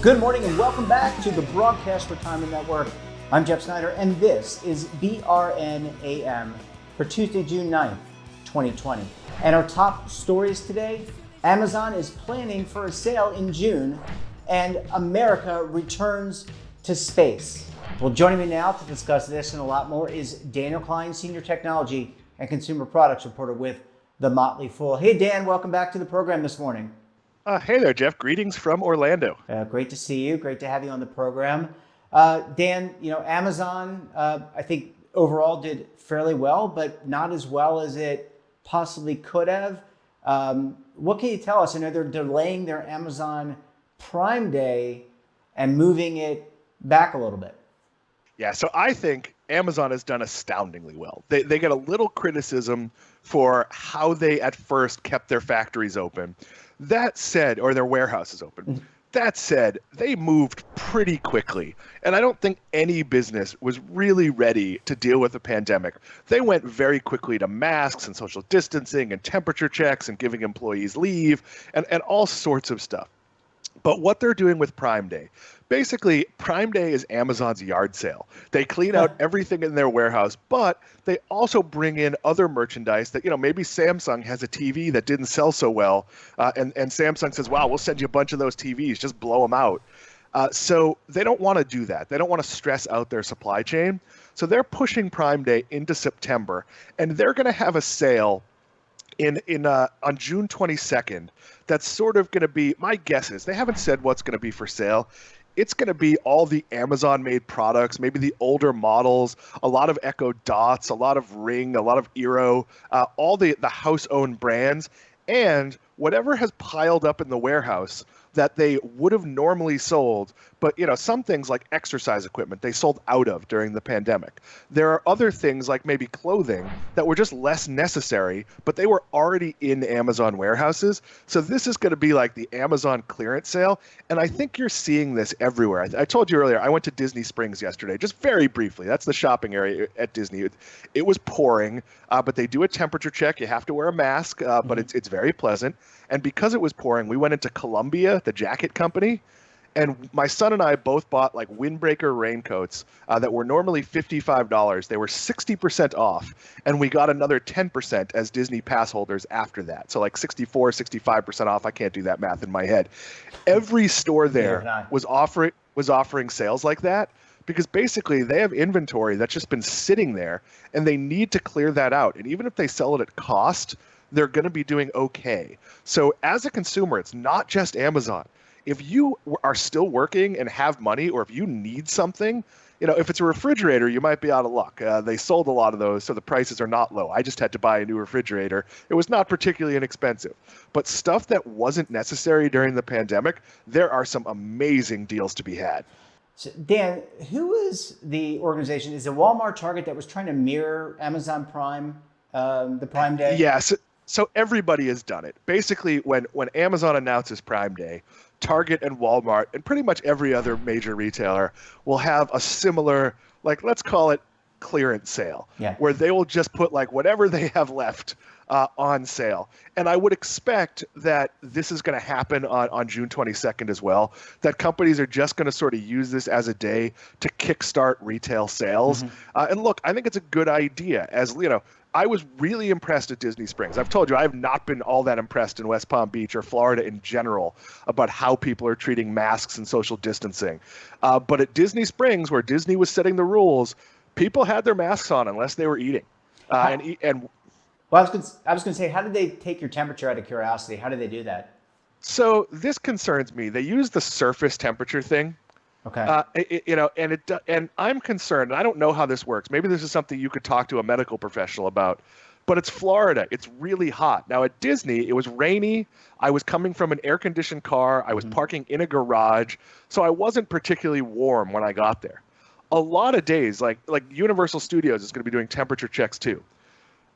Good morning and welcome back to the Broadcast Retirement Network. I'm Jeff Snyder and this is BRN AM for Tuesday, June 9th, 2020. And our top stories today, Amazon is planning for a sale in June and America returns to space. Well, joining me now to discuss this and a lot more is Daniel Klein, Senior Technology and Consumer Products Reporter with The Motley Fool. Hey, Dan, welcome back to the program this morning. Hey there, Jeff. Greetings from Orlando. Great to see you. Great to have you on the program. Dan, Amazon, I think overall did fairly well, but not as well as it possibly could have. What can you tell us? I know they're delaying their Amazon Prime Day and moving it back a little bit. Yeah, so I think Amazon has done astoundingly well. They get a little criticism for how they at first kept their factories open. That said, or their warehouses open. That said, they moved pretty quickly. And I don't think any business was really ready to deal with the pandemic. They went very quickly to masks and social distancing and temperature checks and giving employees leave and all sorts of stuff. But what they're doing with Prime Day, basically Prime Day is Amazon's yard sale. They clean out everything in their warehouse, but they also bring in other merchandise that, maybe Samsung has a TV that didn't sell so well. And Samsung says, wow, we'll send you a bunch of those TVs, just blow them out. So they don't want to do that. They don't want to stress out their supply chain. So they're pushing Prime Day into September, and they're going to have a sale on June 22nd. That's sort of going to be, my guess is, they haven't said what's going to be for sale. It's going to be all the Amazon-made products, maybe the older models, a lot of Echo Dots, a lot of Ring, a lot of Eero, all the house-owned brands, and whatever has piled up in the warehouse that they would have normally sold, but some things like exercise equipment they sold out of during the pandemic. There are other things like maybe clothing that were just less necessary, but they were already in Amazon warehouses. So this is going to be like the Amazon clearance sale, and I think you're seeing this everywhere. I told you earlier, I went to Disney Springs yesterday, just very briefly. That's the shopping area at Disney. It was pouring, but they do a temperature check. You have to wear a mask, but it's very pleasant. And because it was pouring, we went into Columbia, the jacket company, and my son and I both bought like windbreaker raincoats that were normally $55. They were 60% off, and we got another 10% as Disney pass holders after that. So like 64, 65% off. I can't do that math in my head. Every store there was offering sales like that, because basically they have inventory that's just been sitting there, and they need to clear that out. And even if they sell it at cost, they're going to be doing okay. So as a consumer, it's not just Amazon. If you are still working and have money, or if you need something, if it's a refrigerator, you might be out of luck. They sold a lot of those, so the prices are not low. I just had to buy a new refrigerator. It was not particularly inexpensive. But stuff that wasn't necessary during the pandemic, there are some amazing deals to be had. So Dan, who is the organization? Is it Walmart, Target that was trying to mirror Amazon Prime, the Prime Day? Yes. So everybody has done it. Basically, when Amazon announces Prime Day, Target and Walmart and pretty much every other major retailer will have a similar, like, let's call it clearance sale, where they will just put like whatever they have left on sale. And I would expect that this is going to happen on June 22nd as well, that companies are just going to sort of use this as a day to kickstart retail sales. And look, I think it's a good idea. As I was really impressed at Disney Springs. I've told you, I have not been all that impressed in West Palm Beach or Florida in general about how people are treating masks and social distancing. But at Disney Springs, where Disney was setting the rules, people had their masks on unless they were eating. Well, I was going to say, how did they take your temperature out of curiosity? How did they do that? So this concerns me. They use the surface temperature thing. Okay. And I'm concerned. And I don't know how this works. Maybe this is something you could talk to a medical professional about. But it's Florida. It's really hot. Now at Disney, it was rainy. I was coming from an air-conditioned car. I was parking in a garage, so I wasn't particularly warm when I got there. A lot of days, like Universal Studios is going to be doing temperature checks too.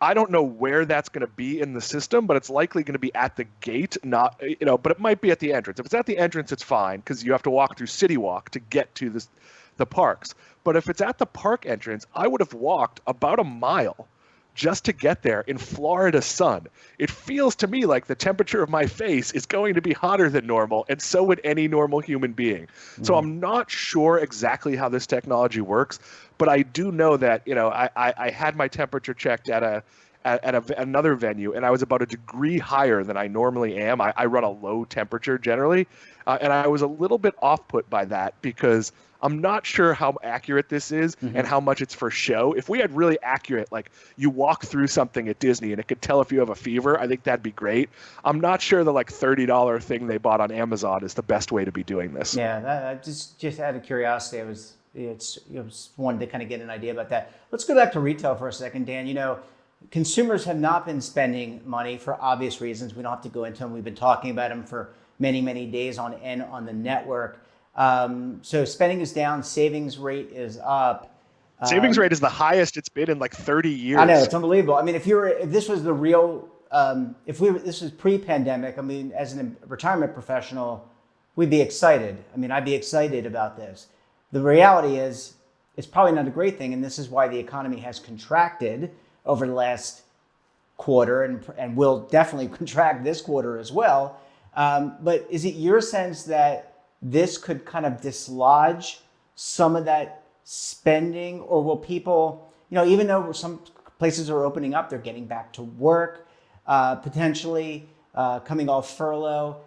I don't know where that's going to be in the system, but it's likely going to be at the gate, but it might be at the entrance. If it's at the entrance, it's fine because you have to walk through City Walk to get to the parks. But if it's at the park entrance, I would have walked about a mile just to get there in Florida sun. It feels to me like the temperature of my face is going to be hotter than normal, and so would any normal human being. So I'm not sure exactly how this technology works, but I do know that, I had my temperature checked at another venue, and I was about a degree higher than I normally am. I run a low temperature generally, and I was a little bit off-put by that because I'm not sure how accurate this is and how much it's for show. If we had really accurate, like you walk through something at Disney and it could tell if you have a fever, I think that'd be great. I'm not sure the like $30 thing they bought on Amazon is the best way to be doing this. Yeah, just out of curiosity, just wanted to kind of get an idea about that. Let's go back to retail for a second, Dan. Consumers have not been spending money for obvious reasons. We don't have to go into them. We've been talking about them for many, many days on end on the network. So spending is down, savings rate is up. Savings rate is the highest it's been in like 30 years. I know, it's unbelievable. I mean, if this was the real, this was pre-pandemic, I mean, as a retirement professional, we'd be excited. I mean, I'd be excited about this. The reality is, it's probably not a great thing, and this is why the economy has contracted over the last quarter and will definitely contract this quarter as well. But is it your sense that this could kind of dislodge some of that spending, or will people, even though some places are opening up, they're getting back to work, potentially coming off furlough,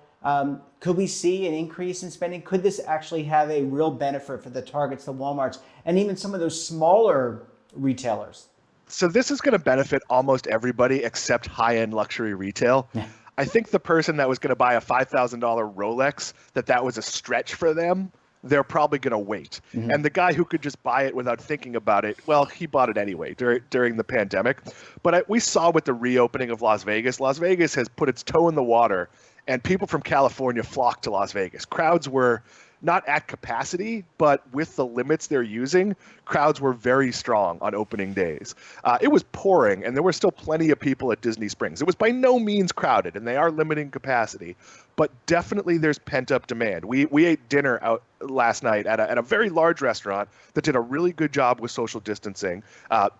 could we see an increase in spending? Could this actually have a real benefit for the Targets, the Walmarts, and even some of those smaller retailers? So this is going to benefit almost everybody except high-end luxury retail. Yeah. I think the person that was going to buy a $5,000 Rolex, that was a stretch for them, they're probably going to wait. And the guy who could just buy it without thinking about it, well, he bought it anyway during the pandemic. But we saw with the reopening of Las Vegas has put its toe in the water, and people from California flocked to Las Vegas. Crowds were not at capacity, but with the limits they're using, crowds were very strong on opening days. It was pouring, and there were still plenty of people at Disney Springs. It was by no means crowded, and they are limiting capacity, but definitely there's pent-up demand. We ate dinner out last night at a very large restaurant that did a really good job with social distancing,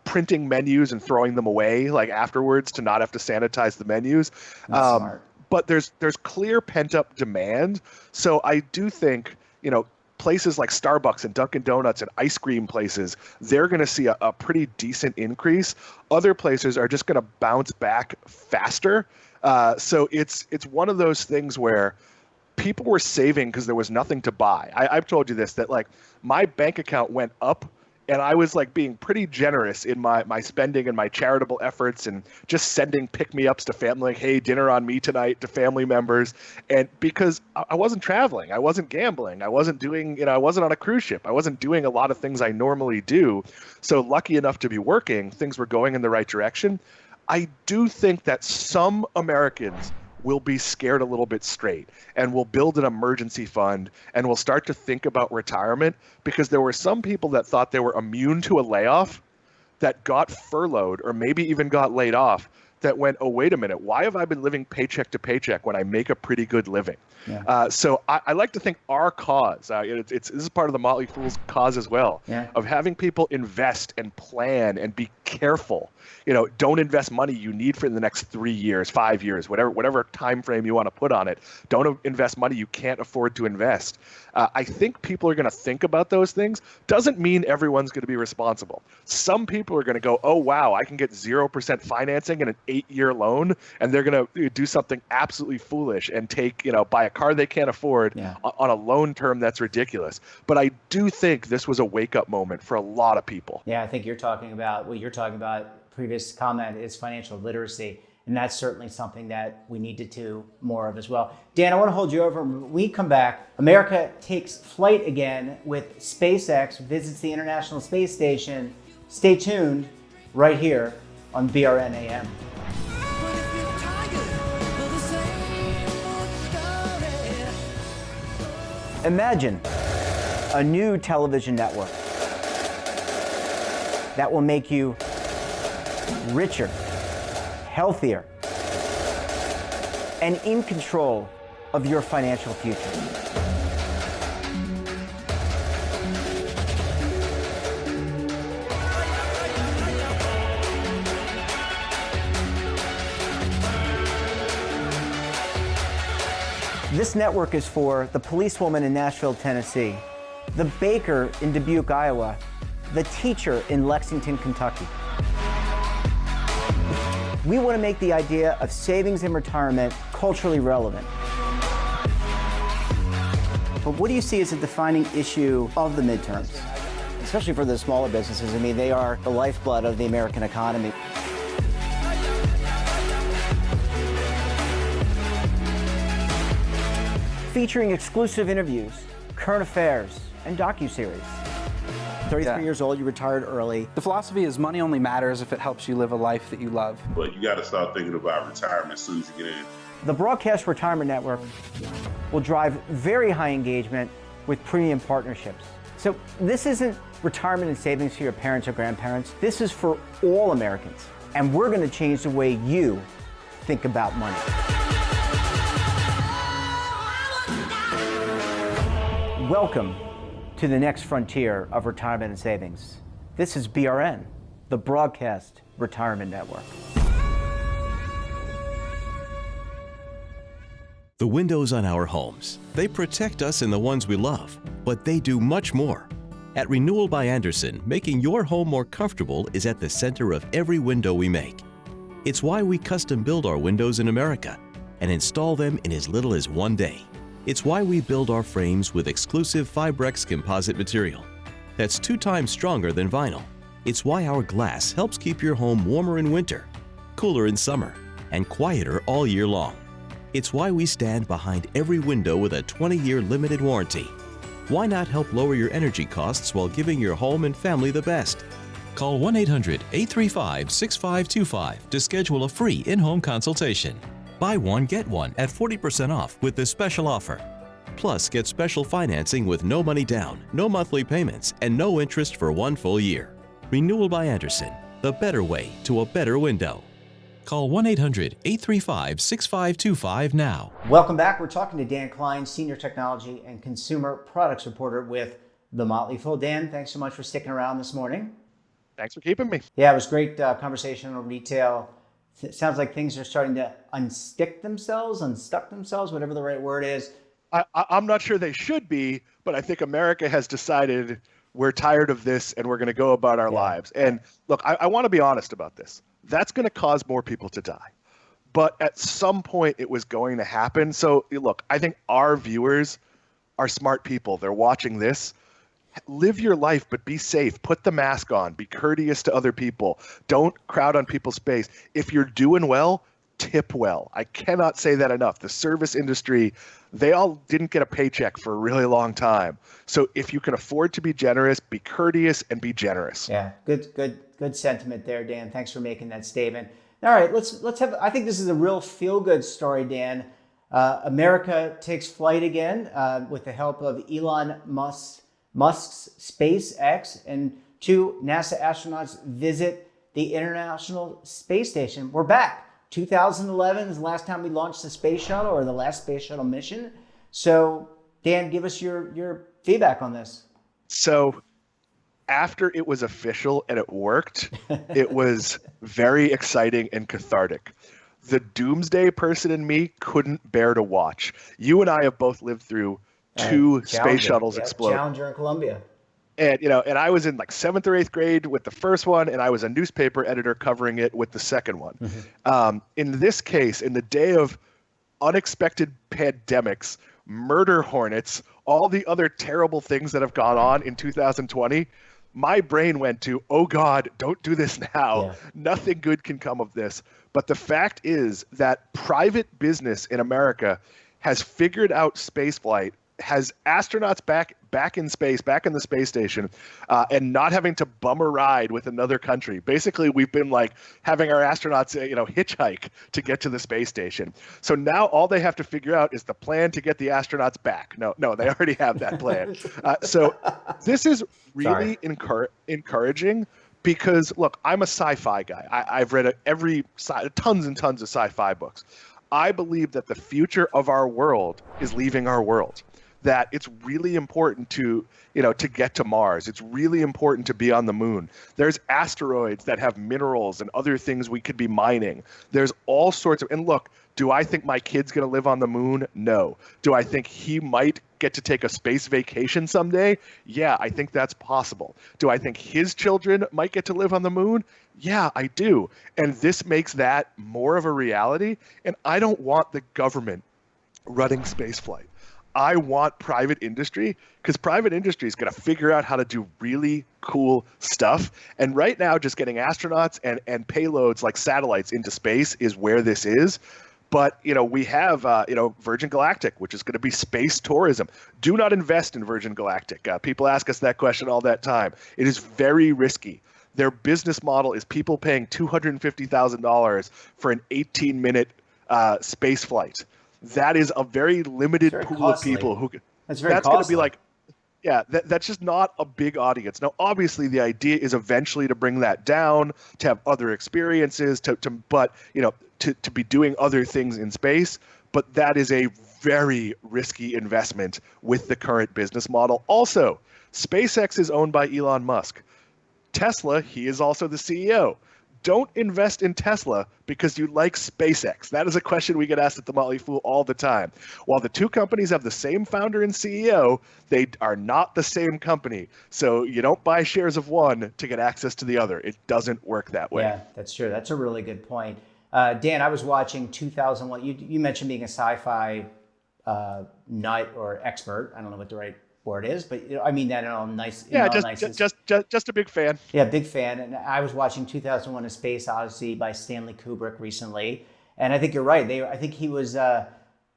printing menus and throwing them away like afterwards to not have to sanitize the menus. That's smart. But there's clear pent-up demand, so I do think places like Starbucks and Dunkin' Donuts and ice cream places, they're going to see a pretty decent increase. Other places are just going to bounce back faster. So it's one of those things where people were saving because there was nothing to buy. I've told you this, that like my bank account went up, and I was like being pretty generous in my spending and my charitable efforts and just sending pick-me-ups to family, like, hey, dinner on me tonight, to family members. And because I wasn't traveling, I wasn't gambling, I wasn't doing, I wasn't on a cruise ship, I wasn't doing a lot of things I normally do. So lucky enough to be working, things were going in the right direction. I do think that some Americans will be scared a little bit straight, and will build an emergency fund, and will start to think about retirement, because there were some people that thought they were immune to a layoff that got furloughed or maybe even got laid off, that went, oh, wait a minute, why have I been living paycheck to paycheck when I make a pretty good living? Yeah. So I like to think our cause, this is part of the Motley Fool's cause as well, of having people invest and plan and be careful. Don't invest money you need for the next 3 years, 5 years, whatever time frame you want to put on it. Don't invest money you can't afford to invest. I think people are going to think about those things. Doesn't mean everyone's going to be responsible. Some people are going to go, oh, wow, I can get 0% financing and an 8-year loan, and they're going to do something absolutely foolish and take, buy a car they can't afford on a loan term that's ridiculous. But I do think this was a wake-up moment for a lot of people. Yeah, I think what you're talking about, previous comment, is financial literacy. And that's certainly something that we need to do more of as well. Dan, I want to hold you over. When we come back, America takes flight again with SpaceX, visits the International Space Station. Stay tuned right here on BRN AM. Imagine a new television network that will make you richer, healthier, and in control of your financial future. This network is for the policewoman in Nashville, Tennessee, the baker in Dubuque, Iowa, the teacher in Lexington, Kentucky. We want to make the idea of savings and retirement culturally relevant. But what do you see as a defining issue of the midterms? Especially for the smaller businesses. I mean, they are the lifeblood of the American economy. Featuring exclusive interviews, current affairs, and docuseries. 33 years old, you retired early. The philosophy is money only matters if it helps you live a life that you love. But you got to start thinking about retirement as soon as you get in. The Broadcast Retirement Network will drive very high engagement with premium partnerships. So this isn't retirement and savings for your parents or grandparents. This is for all Americans. And we're going to change the way you think about money. Welcome to the next frontier of retirement and savings. This is BRN, the Broadcast Retirement Network. The windows on our homes, they protect us and the ones we love, but they do much more. At Renewal by Andersen, making your home more comfortable is at the center of every window we make. It's why we custom build our windows in America and install them in as little as 1 day. It's why we build our frames with exclusive FIBREX composite material that's 2 times stronger than vinyl. It's why our glass helps keep your home warmer in winter, cooler in summer, and quieter all year long. It's why we stand behind every window with a 20-year limited warranty. Why not help lower your energy costs while giving your home and family the best? Call 1-800-835-6525 to schedule a free in-home consultation. Buy one, get one at 40% off with this special offer. Plus, get special financing with no money down, no monthly payments, and no interest for 1 full year. Renewal by Andersen, the better way to a better window. Call 1-800-835-6525 now. Welcome back. We're talking to Dan Klein, Senior Technology and Consumer Products Reporter with The Motley Fool. Dan, thanks so much for sticking around this morning. Thanks for keeping me. Yeah, it was great conversation on retail. It sounds like things are starting to unstuck themselves, whatever the right word is. I'm not sure they should be, but I think America has decided we're tired of this and we're going to go about our lives. And look, I want to be honest about this. That's going to cause more people to die. But at some point it was going to happen. So look, I think our viewers are smart people. They're watching this. Live your life, but be safe. Put the mask on. Be courteous to other people. Don't crowd on people's space. If you're doing well, tip well. I cannot say that enough. The service industry, they all didn't get a paycheck for a really long time. So if you can afford to be generous, be courteous and be generous. Yeah, good sentiment there, Dan. Thanks for making that statement. All right, let's have. I think this is a real feel-good story, Dan. America takes flight again with the help of Elon Musk's SpaceX, and 2 NASA astronauts visit the International Space Station. We're back. 2011 is the last time we launched the space shuttle, or the last space shuttle mission. So, Dan, give us your feedback on this. So, after it was official and it worked, it was very exciting and cathartic. The doomsday person in me couldn't bear to watch. You and I have both lived through 2 space shuttles explode. Challenger in Columbia. And and I was in like 7th or 8th grade with the first one, and I was a newspaper editor covering it with the second one. Mm-hmm. In this case, in the day of unexpected pandemics, murder hornets, all the other terrible things that have gone on in 2020, my brain went to, oh God, don't do this now. Yeah. Nothing good can come of this. But the fact is that private business in America has figured out spaceflight, has astronauts back in space, back in the space station, and not having to bum a ride with another country. Basically, we've been like having our astronauts, hitchhike to get to the space station. So now all they have to figure out is the plan to get the astronauts back. No, they already have that plan. So this is really encouraging because, look, I'm a sci-fi guy. I've read tons and tons of sci-fi books. I believe that the future of our world is leaving our world. that it's really important to get to Mars. It's really important to be on the moon. There's asteroids that have minerals and other things we could be mining. There's all sorts of, and look, do I think my kid's going to live on the moon? No. Do I think he might get to take a space vacation someday? Yeah, I think that's possible. Do I think his children might get to live on the moon? Yeah, I do. And this makes that more of a reality. And I don't want the government running spaceflight. I want private industry, because private industry is going to figure out how to do really cool stuff. And right now, just getting astronauts and payloads like satellites into space is where this is. But, we have, Virgin Galactic, which is going to be space tourism. Do not invest in Virgin Galactic. People ask us that question all that time. It is very risky. Their business model is people paying $250,000 for an 18-minute space flight. That is a very limited pool costly. Of people who. That's going to be like, yeah, that's just not a big audience. Now, obviously, the idea is eventually to bring that down, to have other experiences, to be doing other things in space. But that is a very risky investment with the current business model. Also, SpaceX is owned by Elon Musk. Tesla, he is also the CEO. Don't invest in Tesla because you like SpaceX. That is a question we get asked at The Motley Fool all the time. While the two companies have the same founder and CEO, they are not the same company. So you don't buy shares of one to get access to the other. It doesn't work that way. Yeah, that's true. That's a really good point. Dan, I was watching 2001. You mentioned being a sci-fi nut or expert. I don't know what the right word is, but I mean that in all nice. Yeah, just a big fan. Yeah, big fan. And I was watching 2001: A Space Odyssey by Stanley Kubrick recently, and I think you're right. I think he was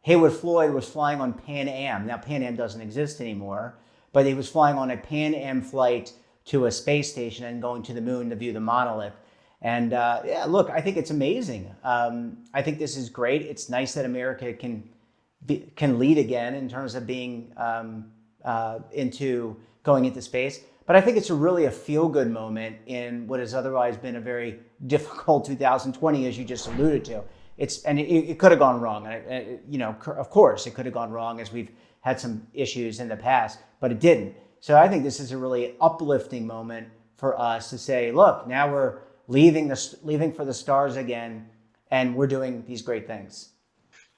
Haywood Floyd was flying on Pan Am. Now Pan Am doesn't exist anymore, but he was flying on a Pan Am flight to a space station and going to the moon to view the monolith. And yeah, look, I think it's amazing. I think this is great. It's nice that America can lead again in terms of being into going into space. But I think it's really a feel-good moment in what has otherwise been a very difficult 2020, as you just alluded to. It could have gone wrong. Of course, it could have gone wrong as we've had some issues in the past, but it didn't. So I think this is a really uplifting moment for us to say, look, now we're leaving for the stars again, and we're doing these great things.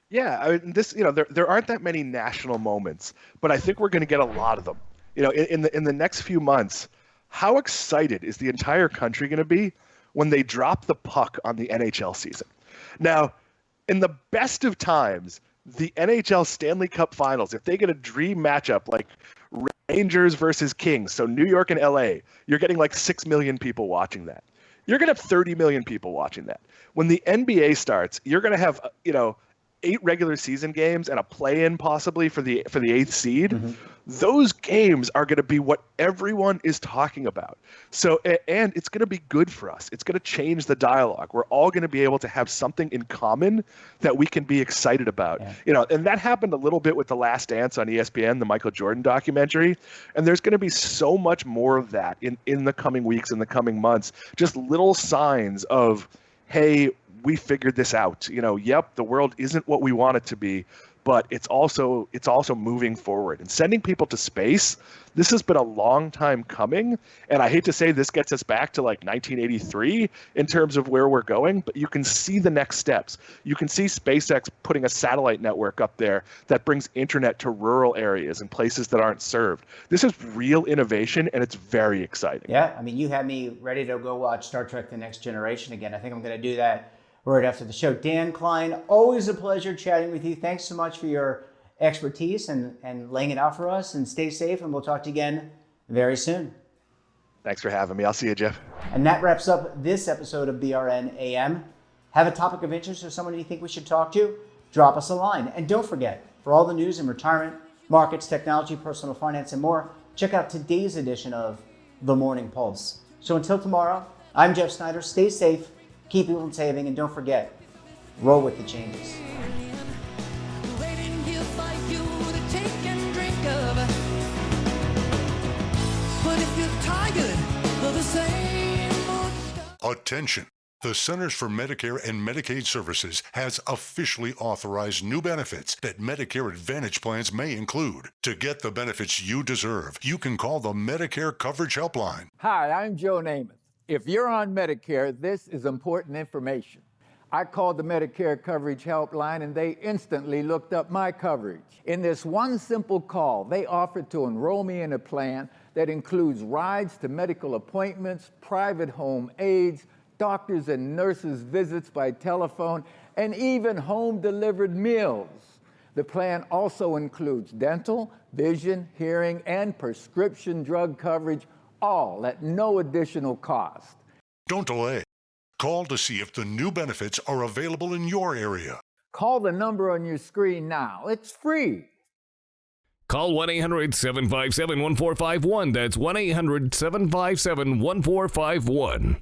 Yeah, I mean, there aren't that many national moments, but I think we're going to get a lot of them. In the next few months, how excited is the entire country going to be when they drop the puck on the NHL season? Now, in the best of times, the NHL Stanley Cup Finals, if they get a dream matchup like Rangers versus Kings, so New York and LA, you're getting like 6 million people watching that. You're going to have 30 million people watching that. When the NBA starts, you're going to have 8 regular season games and a play-in possibly for the 8th seed. Mm-hmm. Those games are going to be what everyone is talking about. So, and it's going to be good for us. It's going to change the dialogue. We're all going to be able to have something in common that we can be excited about. Yeah. And that happened a little bit with The Last Dance on ESPN, the Michael Jordan documentary. And there's going to be so much more of that in the coming weeks, in the coming months. Just little signs of, hey, we figured this out. Yep, the world isn't what we want it to be, but it's also moving forward and sending people to space. This has been a long time coming, and I hate to say this gets us back to like 1983 in terms of where we're going, but you can see the next steps. You can see SpaceX putting a satellite network up there that brings internet to rural areas and places that aren't served. This is real innovation, and it's very exciting. Yeah, I mean, you had me ready to go watch Star Trek: The Next Generation again. I think I'm going to do that right after the show. Dan Klein, always a pleasure chatting with you. Thanks so much for your expertise and laying it out for us. And stay safe, and we'll talk to you again very soon. Thanks for having me. I'll see you, Jeff. And that wraps up this episode of BRN AM. Have a topic of interest or someone you think we should talk to? Drop us a line. And don't forget, for all the news in retirement, markets, technology, personal finance, and more, check out today's edition of The Morning Pulse. So until tomorrow, I'm Jeff Snyder. Stay safe. Keep people saving, and don't forget, roll with the changes. Attention. The Centers for Medicare and Medicaid Services has officially authorized new benefits that Medicare Advantage plans may include. To get the benefits you deserve, you can call the Medicare Coverage Helpline. Hi, I'm Joe Namath. If you're on Medicare, this is important information. I called the Medicare Coverage Helpline and they instantly looked up my coverage. In this one simple call, they offered to enroll me in a plan that includes rides to medical appointments, private home aides, doctors and nurses' visits by telephone, and even home-delivered meals. The plan also includes dental, vision, hearing, and prescription drug coverage, all at no additional cost. Don't delay. Call to see if the new benefits are available in your area. Call the number on your screen now. It's free. Call 1-800-757-1451. That's 1-800-757-1451.